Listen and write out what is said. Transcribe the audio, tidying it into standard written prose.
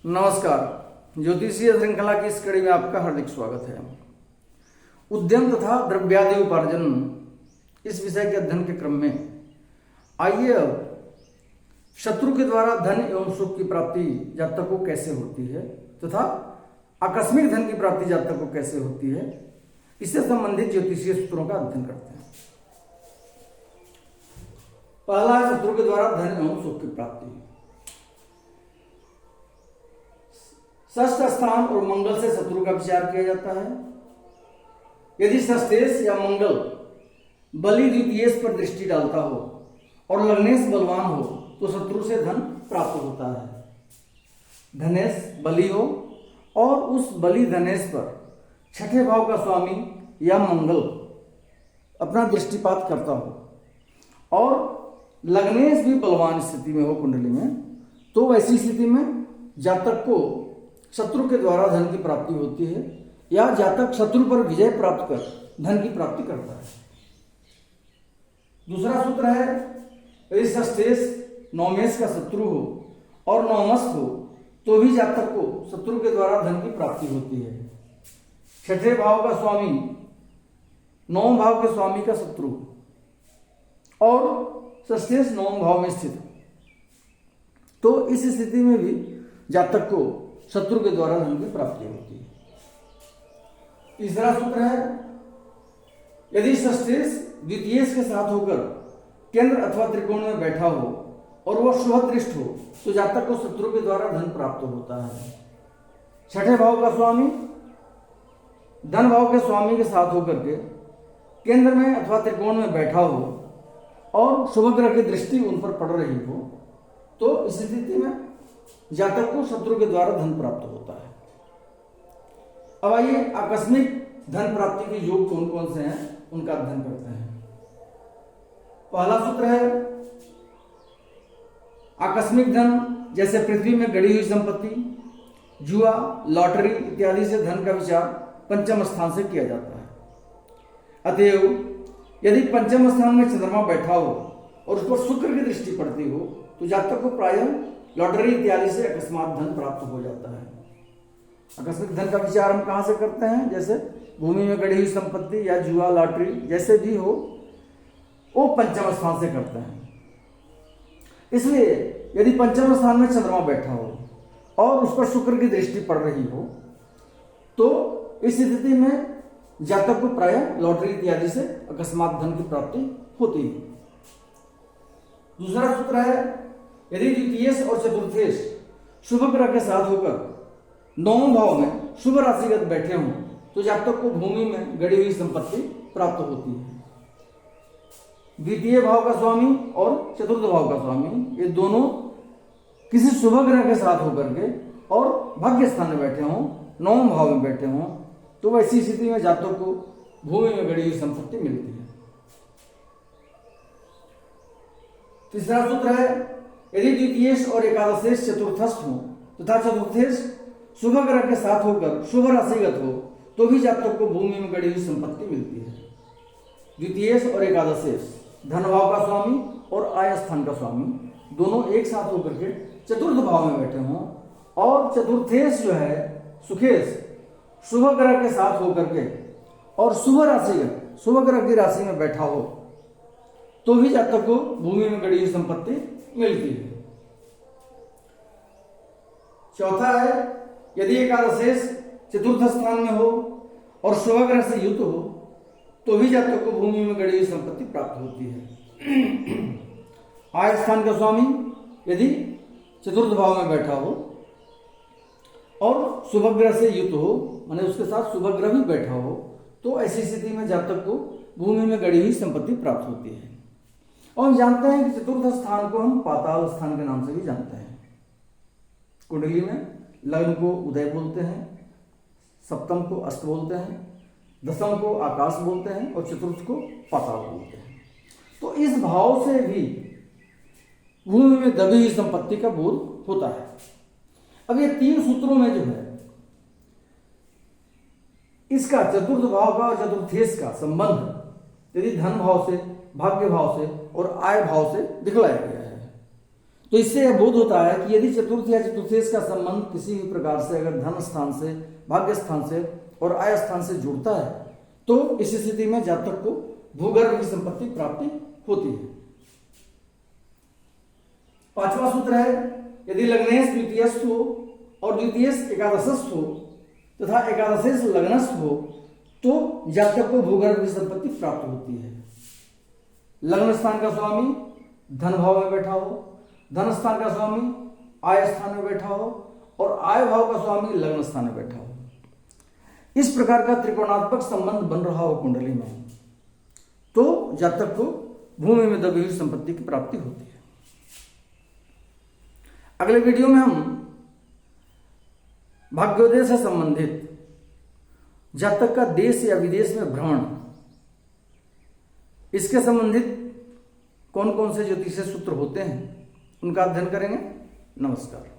नमस्कार। ज्योतिषीय श्रृंखला की इस कड़ी में आपका हार्दिक स्वागत है। उद्यम तथा द्रव्यादि उपार्जन इस विषय के अध्ययन के क्रम में आइए अब शत्रु के द्वारा धन एवं सुख की प्राप्ति जातक को कैसे होती है तथा आकस्मिक धन की प्राप्ति जातक को कैसे होती है, इससे संबंधित ज्योतिषीय सूत्रों का अध्ययन करते हैं। पहला है शत्रु के द्वारा धन एवं सुख की प्राप्ति। षष्ठ स्थान और मंगल से शत्रु का विचार किया जाता है। यदि षष्ठेश या मंगल बलि द्वितीयेश पर दृष्टि डालता हो और लग्नेश बलवान हो तो शत्रु से धन प्राप्त होता है। धनेश बलि हो और उस बलि धनेश पर छठे भाव का स्वामी या मंगल अपना दृष्टिपात करता हो और लग्नेश भी बलवान स्थिति में हो कुंडली में, तो वैसी स्थिति में जातक को शत्रु के द्वारा धन की प्राप्ति होती है या जातक शत्रु पर विजय प्राप्त कर धन की प्राप्ति करता है। दूसरा सूत्र है, यदि षष्ठेश नौमेश का शत्रु हो और नौमस्थ हो तो भी जातक को शत्रु के द्वारा धन की प्राप्ति होती है। छठे भाव का स्वामी नौम भाव के स्वामी का शत्रु और षष्ठेश नौम भाव में स्थित, तो इस स्थिति में भी जातक को शत्रु के द्वारा धन की प्राप्ति होती है। तीसरा सूत्र है, यदि षष्ठेश द्वितीयेश के साथ होकर केंद्र अथवा त्रिकोण में बैठा हो और वह शुभ दृष्ट हो तो जातक को शत्रु के द्वारा धन प्राप्त होता है। छठे भाव का स्वामी धन भाव के स्वामी के साथ होकर के केंद्र में अथवा त्रिकोण में बैठा हो और शुभ ग्रह की दृष्टि उन पर पड़ रही हो तो इस स्थिति में जातक को शत्रु के द्वारा धन प्राप्त होता है। अब आइए आकस्मिक धन प्राप्ति के योग कौन कौन से हैं उनका अध्ययन करते हैं। पहला सूत्र है, आकस्मिक धन जैसे पृथ्वी में गड़ी हुई संपत्ति, जुआ, लॉटरी इत्यादि से धन का विचार पंचम स्थान से किया जाता है। अतएव यदि पंचम स्थान में चंद्रमा बैठा हो और उस पर शुक्र की दृष्टि पड़ती हो तो जातक को प्रायः लॉटरी इत्यादि से अकस्मात धन प्राप्त हो जाता है। आकस्मिक धन का विचार हम कहाँ से करते हैं, जैसे भूमि में गड़ी हुई संपत्ति या जुआ, लॉटरी जैसे भी हो वो पंचम स्थान से करते हैं। इसलिए यदि पंचम स्थान में चंद्रमा बैठा हो और उस पर शुक्र की दृष्टि पड़ रही हो तो इस स्थिति में जातक को प्रायः लॉटरी इत्यादि से अकस्मात धन की प्राप्ति होती है। दूसरा सूत्र है, यदि द्वितीयेश और चतुर्थेश शुभ ग्रह के साथ होकर नौम भाव में शुभ राशिगत बैठे हों तो जातक को भूमि में गड़ी हुई संपत्ति प्राप्त होती है। द्वितीय भाव का स्वामी और चतुर्थ भाव का स्वामी ये दोनों किसी शुभ ग्रह के साथ होकर के और भाग्य स्थान में बैठे हों, नौम भाव में बैठे हों तो वैसी स्थिति में जातक को भूमि में गड़ी हुई संपत्ति मिलती है। तीसरा सूत्र है, यदि द्वितीयेश और एकादशेश चतुर्थस्थ हो तथा चतुर्थेश शुभ ग्रह के साथ होकर शुभ राशिगत हो तो भी जातक को भूमि में गड़ी हुई संपत्ति मिलती है। द्वितीयेश और एकादशेश धन भाव का स्वामी और आय स्थान का स्वामी दोनों एक साथ होकर के चतुर्थ भाव में बैठे हों और चतुर्थेश जो है सुखेश शुभ ग्रह के साथ होकर के और शुभ ग्रह की राशि में बैठा हो तो भी जातक को भूमि में गड़ी हुई संपत्ति मिलती है। चौथा है, यदि एकादशेश चतुर्थ स्थान में हो और शुभ ग्रह से युक्त हो तो भी जातक को भूमि में गड़ी हुई संपत्ति प्राप्त होती है। आय स्थान का स्वामी यदि चतुर्थ भाव में बैठा हो और शुभ ग्रह से युक्त हो, माने उसके साथ शुभ ग्रह भी बैठा हो तो ऐसी स्थिति में जातक को भूमि में गड़ी हुई संपत्ति प्राप्त होती है। और हम जानते हैं कि चतुर्थ स्थान को हम पाताल स्थान के नाम से भी जानते हैं। कुंडली में लग्न को उदय बोलते हैं, सप्तम को अस्त बोलते हैं, दसम को आकाश बोलते हैं और चतुर्थ को पाताल बोलते हैं। तो इस भाव से भी भूमि में दबी हुई संपत्ति का बोध होता है। अब ये तीन सूत्रों में जो है इसका चतुर्थ भाव का और चतुर्थेश का संबंध यदि धन भाव से, भाग्य भाव से और आय भाव से दिखलाया गया है। तो इससे यह बोध होता है कि यदि चतुर्थ या चतुर्थेश का संबंध किसी भी प्रकार से अगर धन स्थान से, भाग्य स्थान से और आय स्थान से जुड़ता है तो इस स्थिति में जातक को भूगर्भ की संपत्ति प्राप्ति होती है। पांचवा सूत्र है, यदि लग्नेश द्वितीयस्थ हो और द्वितीयस्थ एकादशस्थ हो तथा एकादशेश लग्नस्थ हो तो जातक को भूगर्भ की संपत्ति प्राप्त होती है। लग्न स्थान का स्वामी धन भाव में बैठा हो, धन स्थान का स्वामी आय स्थान में बैठा हो और आय भाव का स्वामी लग्न स्थान में बैठा हो। इस प्रकार का त्रिकोणात्मक संबंध बन रहा हो कुंडली में तो जातक को भूमि में दबी हुई संपत्ति की प्राप्ति होती है। अगले वीडियो में हम भाग्योदय से संबंधित जातक का देश या विदेश में भ्रमण, इसके संबंधित कौन कौन से ज्योतिषीय सूत्र होते हैं उनका अध्ययन करेंगे। नमस्कार।